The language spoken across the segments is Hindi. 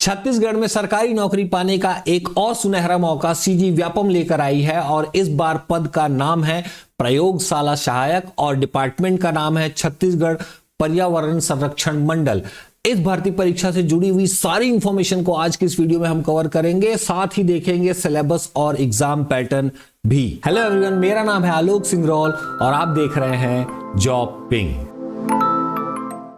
छत्तीसगढ़ में सरकारी नौकरी पाने का एक और सुनहरा मौका सीजी व्यापम लेकर आई है और इस बार पद का नाम है प्रयोगशाला सहायक और डिपार्टमेंट का नाम है छत्तीसगढ़ पर्यावरण संरक्षण मंडल। इस भर्ती परीक्षा से जुड़ी हुई सारी इंफॉर्मेशन को आज की इस वीडियो में हम कवर करेंगे, साथ ही देखेंगे सिलेबस और एग्जाम पैटर्न भी। हेलो एवरीवन, मेरा नाम है आलोक सिंगरौल और आप देख रहे हैं जॉब पिंग।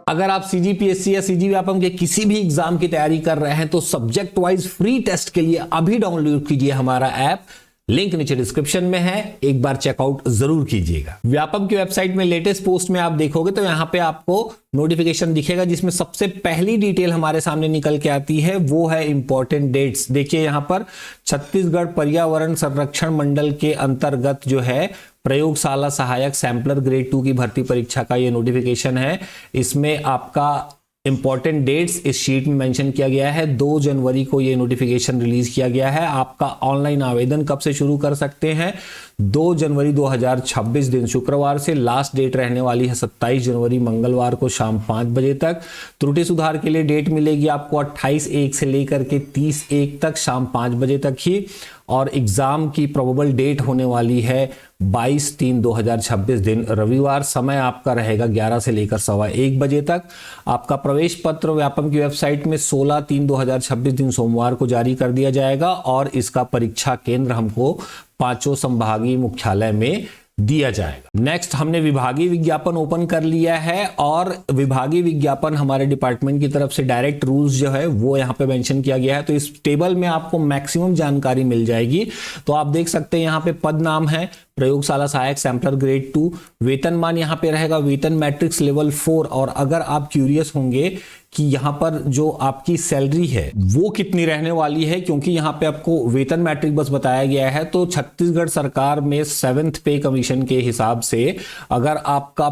अगर आप सीजीपीएससी या सीजी व्यापम के किसी भी एग्जाम की तैयारी कर रहे हैं तो सब्जेक्ट वाइज फ्री टेस्ट के लिए अभी डाउनलोड कीजिए हमारा ऐप, लिंक नीचे डिस्क्रिप्शन में है, एक बार चेकआउट जरूर कीजिएगा। व्यापम की वेबसाइट में लेटेस्ट पोस्ट में आप देखोगे तो यहां पे आपको नोटिफिकेशन दिखेगा जिसमें सबसे पहली डिटेल हमारे सामने निकल के आती है, वो है इंपॉर्टेंट डेट्स। देखिए यहां पर छत्तीसगढ़ पर्यावरण संरक्षण मंडल के अंतर्गत जो है प्रयोगशाला सहायक सैंपलर ग्रेड 2 की भर्ती परीक्षा का ये नोटिफिकेशन है। इसमें आपका इंपॉर्टेंट डेट्स इस शीट में मेंशन किया गया है। 2 जनवरी को ये नोटिफिकेशन रिलीज किया गया है। आपका ऑनलाइन आवेदन कब से शुरू कर सकते हैं? 2 जनवरी 2026 दिन शुक्रवार से। लास्ट डेट रहने वाली है 27 जनवरी मंगलवार को शाम 5 बजे तक। त्रुटि सुधार के लिए डेट मिलेगी आपको 28/1 से लेकर के 30/1 तक शाम 5 बजे तक ही। और एग्जाम की प्रोबेबल डेट होने वाली है 22/3/2026 दिन रविवार। समय आपका रहेगा 11 से लेकर 1:15 बजे तक। आपका प्रवेश पत्र व्यापम की वेबसाइट में 16/3/2026 दिन सोमवार को जारी कर दिया जाएगा और इसका परीक्षा केंद्र हमको 5 संभागीय मुख्यालय में दिया जाएगा। नेक्स्ट, हमने विभागीय विज्ञापन ओपन कर लिया है और विभागीय विज्ञापन हमारे डिपार्टमेंट की तरफ से डायरेक्ट रूल्स जो है वो यहाँ पे मेंशन किया गया है। तो इस टेबल में आपको मैक्सिमम जानकारी मिल जाएगी। तो आप देख सकते हैं यहाँ पे पद नाम है प्रयोगशाला सहायक सैंपलर ग्रेड 2। वेतनमान यहाँ पे रहेगा वेतन मैट्रिक्स लेवल 4। और अगर आप क्यूरियस होंगे कि यहाँ पर जो आपकी सैलरी है वो कितनी रहने वाली है, क्योंकि यहाँ पे आपको वेतन मैट्रिक बस बताया गया है, तो छत्तीसगढ़ सरकार में 7th पे कमीशन के हिसाब से अगर आपका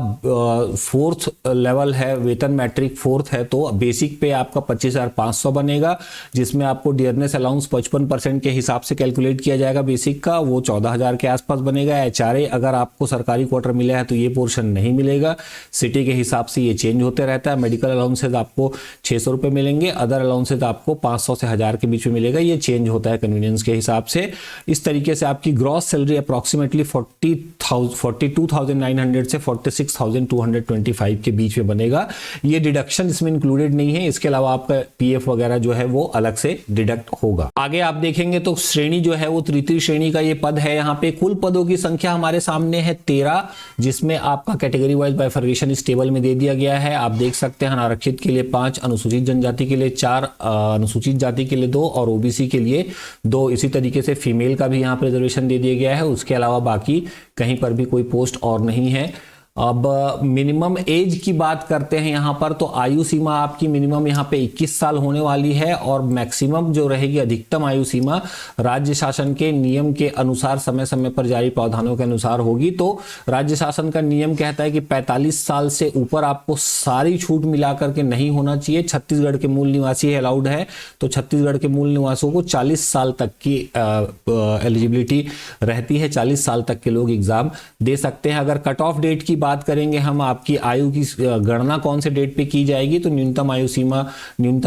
4th लेवल है, वेतन मैट्रिक 4th है, तो बेसिक पे आपका 25,500 बनेगा, जिसमें आपको डियरनेस अलाउंस 55% के हिसाब से कैलकुलेट किया जाएगा। बेसिक का वो 14,000 के आसपास बनेगा। एचआरए अगर आपको सरकारी क्वार्टर मिला है तो ये पोर्शन नहीं मिलेगा। सिटी के हिसाब से ये चेंज होते रहता है। मेडिकल अलाउंसेज आपको 600 रुपए मिलेंगे, अदर अलाउंसेज आपको 500 से 1000 के बीच में मिलेगा। ये चेंज होता है कन्वीनियंस के हिसाब से। इस तरीके से आपकी ग्रॉस सैलरी अप्रॉक्सीमेटली 42,900 से 46,225 के बीच में बनेगा। ये डिडक्शन इसमें इंक्लूडेड नहीं है, इसके अलावा आपका पीएफ वगैरह जो है वो अलग से डिडक्ट होगा। आगे आप देखेंगे तो श्रेणी जो है वो तृतीय श्रेणी का ये पद है। यहाँ पे कुल पदों की संख्या हमारे सामने है 13, जिसमें आपका कैटेगरी वाइज बाइफर्केशन इस टेबल में दे दिया गया है। आप देख सकते हैं अनारक्षित के लिए 5, अनुसूचित जनजाति के लिए 4, अनुसूचित जाति के लिए 2 और ओबीसी के लिए 2। इसी तरीके से फीमेल का भी यहाँ पर रिजर्वेशन दे दिया गया है। उसके अलावा बाकी कहीं पर भी कोई पोस्ट और नहीं है। अब मिनिमम एज की बात करते हैं यहाँ पर, तो आयु सीमा आपकी मिनिमम यहाँ पे 21 साल होने वाली है और मैक्सिमम जो रहेगी अधिकतम आयु सीमा राज्य शासन के नियम के अनुसार समय समय पर जारी प्रावधानों के अनुसार होगी। तो राज्य शासन का नियम कहता है कि 45 साल से ऊपर आपको सारी छूट मिलाकर के नहीं होना चाहिए। छत्तीसगढ़ के मूल निवासी अलाउड है, तो छत्तीसगढ़ के मूल निवासियों को 40 साल तक की एलिजिबिलिटी रहती है। 40 साल तक के लोग एग्जाम दे सकते हैं। अगर कट ऑफ डेट की बात करेंगे हम, आपकी आयु की गणना कौन से डेट पे की जाएगी, तो न्यूनतम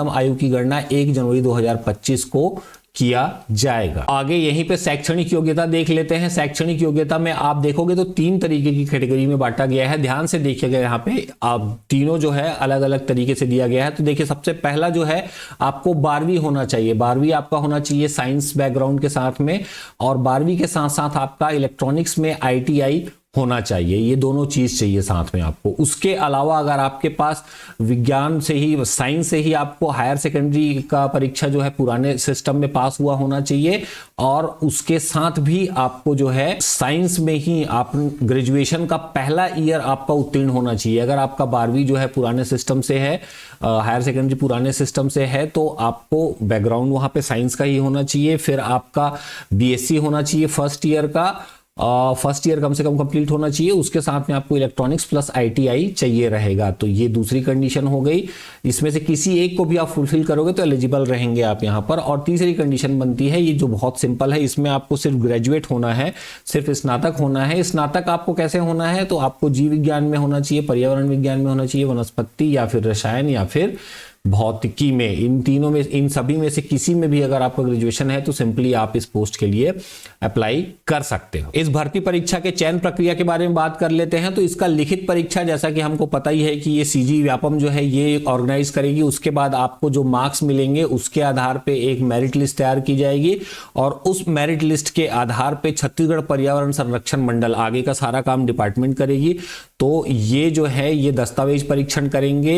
आयु की गणना 1 जनवरी 2025 को किया जाएगा। आगे यहीं पे शैक्षणिक योग्यता देख लेते हैं। शैक्षणिक योग्यता में आप देखोगे तो 3 तरीके की कैटेगरी में बांटा गया है। ध्यान से देखिएगा, यहाँ पे आप तीनों जो है अलग अलग तरीके से दिया गया है। तो देखिए सबसे पहला जो है आपको 12वीं होना चाहिए। 12वीं आपका होना चाहिए साइंस बैकग्राउंड के साथ में, और 12वीं के साथ साथ आपका इलेक्ट्रॉनिक्स में ITI होना चाहिए। ये दोनों चीज चाहिए साथ में आपको। उसके अलावा अगर आपके पास विज्ञान से ही, साइंस से ही आपको हायर सेकेंडरी का परीक्षा जो है पुराने सिस्टम में पास हुआ होना चाहिए, और उसके साथ भी आपको जो है साइंस में ही आप ग्रेजुएशन का पहला ईयर आपका उत्तीर्ण होना चाहिए। अगर आपका 12वीं जो है पुराने सिस्टम से है, हायर सेकेंडरी पुराने सिस्टम से है, तो आपको बैकग्राउंड वहां पे साइंस का ही होना चाहिए। फिर आपका BSc होना चाहिए फर्स्ट ईयर का, फर्स्ट ईयर कम से कम कंप्लीट होना चाहिए। उसके साथ में आपको इलेक्ट्रॉनिक्स प्लस ITI चाहिए रहेगा। तो ये दूसरी कंडीशन हो गई। इसमें से किसी एक को भी आप फुलफिल करोगे तो एलिजिबल रहेंगे आप यहाँ पर। और तीसरी कंडीशन बनती है, ये जो बहुत सिंपल है, इसमें आपको सिर्फ ग्रेजुएट होना है, सिर्फ स्नातक होना है। स्नातक आपको कैसे होना है, तो आपको जीव विज्ञान में होना चाहिए, पर्यावरण विज्ञान में होना चाहिए, वनस्पति या फिर रसायन या फिर भौतिकी में, इन तीनों में, इन सभी में से किसी में भी अगर आपका ग्रेजुएशन है तो सिंपली आप इस पोस्ट के लिए अप्लाई कर सकते हो। इस भर्ती परीक्षा के चयन प्रक्रिया के बारे में बात कर लेते हैं। तो इसका लिखित परीक्षा, जैसा कि हमको पता ही है कि ये सीजी व्यापम जो है ये ऑर्गेनाइज करेगी। उसके बाद आपको जो मार्क्स मिलेंगे उसके आधार पे एक मेरिट लिस्ट तैयार की जाएगी और उस मेरिट लिस्ट के आधार पे छत्तीसगढ़ पर्यावरण संरक्षण मंडल आगे का सारा काम डिपार्टमेंट करेगी। तो ये जो है ये दस्तावेज परीक्षण करेंगे,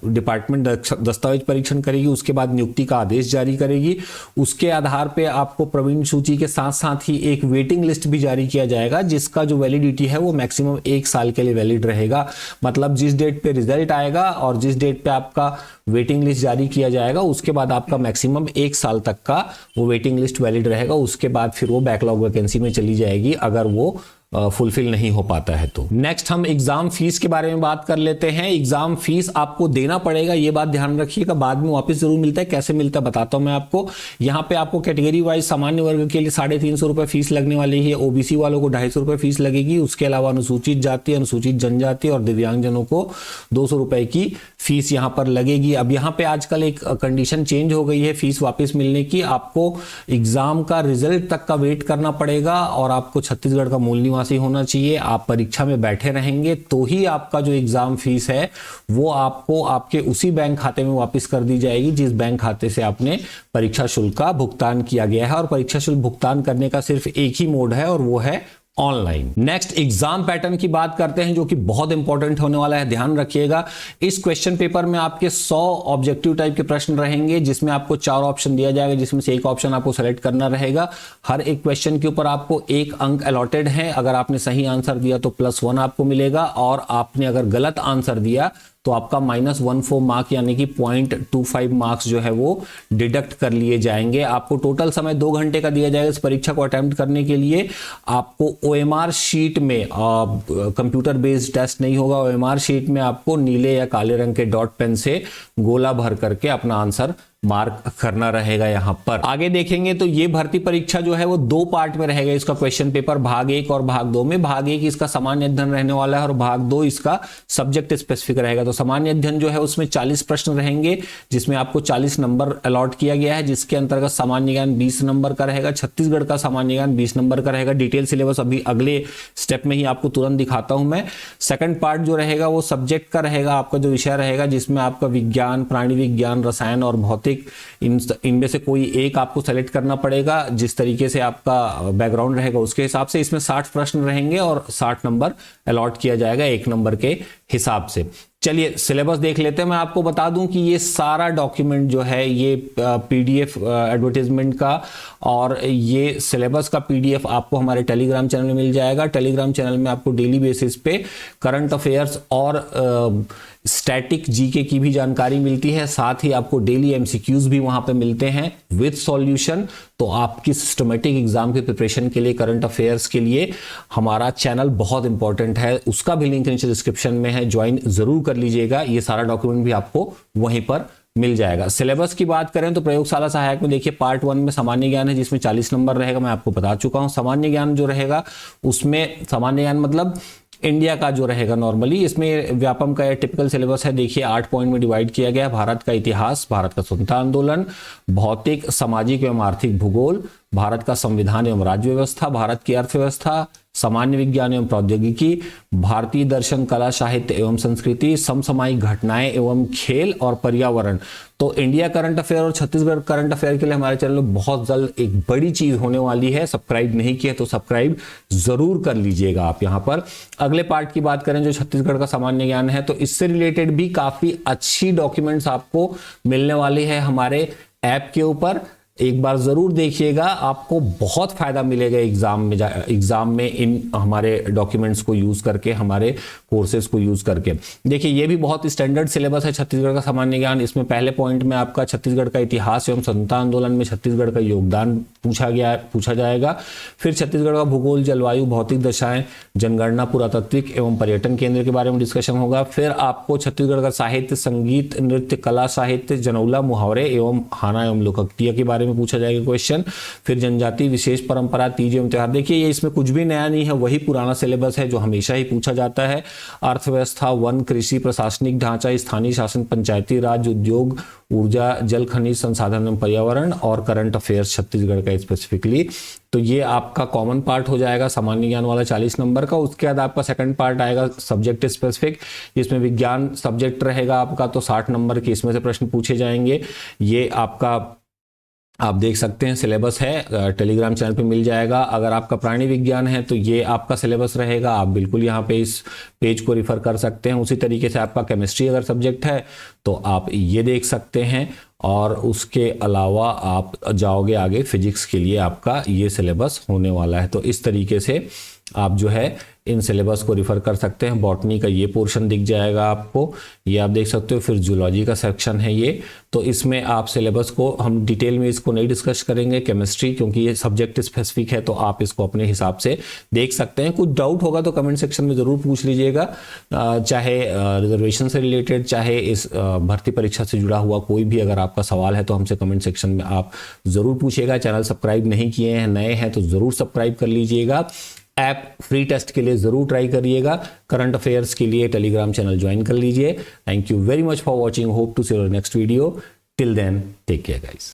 डिपार्टमेंट दस्तावेज परीक्षण करेगी, उसके बाद नियुक्ति का आदेश जारी करेगी। उसके आधार पे आपको प्रवीण सूची के साथ साथ ही एक वेटिंग लिस्ट भी जारी किया जाएगा, जिसका जो वैलिडिटी है वो मैक्सिमम 1 साल के लिए वैलिड रहेगा। मतलब जिस डेट पे रिजल्ट आएगा और जिस डेट पे आपका वेटिंग लिस्ट जारी किया जाएगा उसके बाद आपका मैक्सिमम 1 साल तक का वो वेटिंग लिस्ट वैलिड रहेगा। उसके बाद फिर वो बैकलॉग वैकेंसी में चली जाएगी अगर वो फुलफिल नहीं हो पाता है तो। नेक्स्ट हम एग्जाम फीस के बारे में बात कर लेते हैं। एग्जाम फीस आपको देना पड़ेगा, ये बात ध्यान रखिएगा, बाद में वापस जरूर मिलता है। कैसे मिलता है बताता हूं मैं आपको। यहाँ पे आपको कैटेगरी वाइज सामान्य वर्ग के लिए 350 रुपए फीस लगने वाली है, ओबीसी वालों को 250 रुपए फीस लगेगी। उसके अलावा अनुसूचित जाति, अनुसूचित जनजाति और दिव्यांगजनों को 200 रुपए की फीस यहाँ पर लगेगी। अब यहाँ पे आजकल एक कंडीशन चेंज हो गई है फीस वापस मिलने की। आपको एग्जाम का रिजल्ट तक का वेट करना पड़ेगा और आपको छत्तीसगढ़ का मूल निवासी होना चाहिए। आप परीक्षा में बैठे रहेंगे तो ही आपका जो एग्जाम फीस है वो आपको आपके उसी बैंक खाते में वापस कर दी जाएगी जिस बैंक खाते से आपने परीक्षा शुल्क का भुगतान किया गया है। और परीक्षा शुल्क भुगतान करने का सिर्फ एक ही मोड है और वो है ऑनलाइन। नेक्स्ट एग्जाम पैटर्न की बात करते हैं जो कि बहुत इंपॉर्टेंट होने वाला है, ध्यान रखिएगा। इस क्वेश्चन पेपर में आपके 100 ऑब्जेक्टिव टाइप के प्रश्न रहेंगे जिसमें आपको 4 ऑप्शन दिया जाएगा, जिसमें से एक ऑप्शन आपको सेलेक्ट करना रहेगा। हर एक क्वेश्चन के ऊपर आपको 1 अंक अलॉटेड है। अगर आपने सही आंसर दिया तो +1 आपको मिलेगा और आपने अगर गलत आंसर दिया तो आपका -14 मार्क यानी कि 0.25 मार्क्स जो है वो डिडक्ट कर लिए जाएंगे। आपको टोटल समय 2 घंटे का दिया जाएगा इस परीक्षा को अटेम्प्ट करने के लिए। आपको OMR शीट में, कंप्यूटर बेस्ड टेस्ट नहीं होगा, OMR शीट में आपको नीले या काले रंग के डॉट पेन से गोला भर करके अपना आंसर मार्क करना रहेगा। यहां पर आगे देखेंगे तो ये भर्ती परीक्षा जो है वो 2 पार्ट में रहेगा इसका क्वेश्चन पेपर, भाग 1 और भाग 2 में। भाग 1 इसका सामान्य अध्ययन रहने वाला है और भाग 2 इसका सब्जेक्ट स्पेसिफिक रहेगा। तो सामान्य अध्ययन जो है उसमें 40 प्रश्न रहेंगे जिसमें आपको 40 नंबर अलॉट किया गया है, जिसके अंतर्गत सामान्य ज्ञान 20 नंबर का रहेगा। छत्तीसगढ़ का सामान्य ज्ञान 20 नंबर का रहेगा। डिटेल सिलेबस अभी अगले स्टेप में ही आपको तुरंत दिखाता हूं मैं। सेकंड पार्ट जो रहेगा वो सब्जेक्ट का रहेगा, आपका जो विषय रहेगा, जिसमें आपका विज्ञान, प्राणी विज्ञान, रसायन और भौतिक, इनमें से कोई एक आपको सेलेक्ट करना पड़ेगा। जिस तरीके से आपका बैकग्राउंड रहेगा उसके हिसाब से इसमें 60 प्रश्न रहेंगे और 60 नंबर अलॉट किया जाएगा 1 नंबर के हिसाब से। चलिए सिलेबस देख लेते हैं। मैं आपको बता दूं कि ये सारा डॉक्यूमेंट जो है ये PDF एडवर्टाइजमेंट का और ये सिलेबस का PDF आपको हमारे टेलीग्राम चैनल में मिल जाएगा। टेलीग्राम चैनल में आपको डेली बेसिस पे करंट अफेयर्स और स्टैटिक जीके की भी जानकारी मिलती है। साथ ही आपको डेली MCQs भी वहां पे मिलते हैं विद सॉल्यूशन। तो आपकी सिस्टमेटिक एग्जाम की प्रिपरेशन के लिए, करंट अफेयर्स के लिए हमारा चैनल बहुत इंपॉर्टेंट है। उसका भी लिंक नीचे डिस्क्रिप्शन में है, ज्वाइन जरूर कर लीजिएगा। ये सारा डॉक्यूमेंट भी आपको वहीं पर मिल जाएगा। सिलेबस की बात करें तो प्रयोगशाला सहायक में देखिए पार्ट 1 में सामान्य ज्ञान है जिसमें 40 नंबर रहेगा, मैं आपको बता चुका हूं। सामान्य ज्ञान जो रहेगा उसमें, सामान्य ज्ञान मतलब इंडिया का जो रहेगा नॉर्मली, इसमें व्यापम का टिपिकल सिलेबस है। देखिए 8 पॉइंट में डिवाइड किया गया। भारत का इतिहास, भारत का स्वतंत्रता आंदोलन, भौतिक, सामाजिक एवं आर्थिक भूगोल, भारत का संविधान एवं राज्य व्यवस्था, भारत की अर्थव्यवस्था, सामान्य विज्ञान एवं प्रौद्योगिकी, भारतीय दर्शन, कला, साहित्य एवं संस्कृति, समसामयिक घटनाएं एवं खेल और पर्यावरण। तो इंडिया करंट अफेयर और छत्तीसगढ़ करंट अफेयर के लिए हमारे चैनल में बहुत जल्द एक बड़ी चीज होने वाली है। सब्सक्राइब नहीं किया तो सब्सक्राइब जरूर कर लीजिएगा आप। यहाँ पर अगले पार्ट की बात करें जो छत्तीसगढ़ का सामान्य ज्ञान है, तो इससे रिलेटेड भी काफी अच्छी डॉक्यूमेंट्स आपको मिलने वाली है हमारे ऐप के ऊपर। एक बार जरूर देखिएगा, आपको बहुत फायदा मिलेगा एग्जाम में इन हमारे डॉक्यूमेंट्स को यूज करके, हमारे कोर्सेज को यूज करके। देखिए ये भी बहुत स्टैंडर्ड सिलेबस है छत्तीसगढ़ का सामान्य ज्ञान। इसमें पहले पॉइंट में आपका छत्तीसगढ़ का इतिहास एवं स्वतंत्रता आंदोलन में छत्तीसगढ़ का योगदान पूछा जाएगा। फिर छत्तीसगढ़ का भूगोल, जलवायु, भौतिक दशाएं, जनगणना, पुरातात्विक एवं पर्यटन केंद्र के बारे में डिस्कशन होगा। फिर आपको छत्तीसगढ़ का साहित्य, संगीत, नृत्य, कला, साहित्य, जनौला, मुहावरे एवं हाना एवं लोकोक्तिया के बारे बारे में पूछा जाएगा क्वेश्चन। फिर जनजाति, विशेष परंपरा, तीज एवं त्योहार। देखिए ये इसमें कुछ भी नया नहीं है, वही पुराना सिलेबस है जो हमेशा ही पूछा जाता है। अर्थव्यवस्था, वन, कृषि, प्रशासनिक ढांचा, स्थानीय शासन, पंचायती राज, उद्योग, ऊर्जा, जल, खनिज संसाधन एवं पर्यावरण और करंट अफेयर्स छत्तीसगढ़ का स्पेसिफिकली। तो ये आपका कॉमन पार्ट हो जाएगा सामान्य ज्ञान वाला 40 नंबर का। उसके बाद आपका सेकंड पार्ट आएगा सब्जेक्ट स्पेसिफिक, जिसमें विज्ञान सब्जेक्ट रहेगा आपका, तो 60 नंबर के इसमें से प्रश्न पूछे जाएंगे। ये आपका आप देख सकते हैं सिलेबस है, टेलीग्राम चैनल पे मिल जाएगा। अगर आपका प्राणी विज्ञान है तो ये आपका सिलेबस रहेगा, आप बिल्कुल यहाँ पे इस पेज को रिफर कर सकते हैं। उसी तरीके से आपका केमिस्ट्री अगर सब्जेक्ट है तो आप ये देख सकते हैं, और उसके अलावा आप जाओगे आगे फिजिक्स के लिए आपका ये सिलेबस होने वाला है। तो इस तरीके से आप जो है इन सिलेबस को रिफर कर सकते हैं। बॉटनी का ये पोर्शन दिख जाएगा आपको, ये आप देख सकते हो। फिर जूलॉजी का सेक्शन है ये, तो इसमें आप सिलेबस को हम डिटेल में इसको नहीं डिस्कस करेंगे। केमिस्ट्री क्योंकि ये सब्जेक्ट स्पेसिफिक है तो आप इसको अपने हिसाब से देख सकते हैं। कुछ डाउट होगा तो कमेंट सेक्शन में ज़रूर पूछ लीजिएगा, चाहे रिजर्वेशन से रिलेटेड, चाहे इस भर्ती परीक्षा से जुड़ा हुआ कोई भी अगर आपका सवाल है तो हमसे कमेंट सेक्शन में आप ज़रूर पूछिएगा। चैनल सब्सक्राइब नहीं किए हैं, नए हैं तो ज़रूर सब्सक्राइब कर लीजिएगा। ऐप फ्री टेस्ट के लिए ज़रूर ट्राई करिएगा। करंट अफेयर्स के लिए टेलीग्राम चैनल ज्वाइन कर लीजिए। Thank you very much for watching, hope to see your next video. Till then take care guys.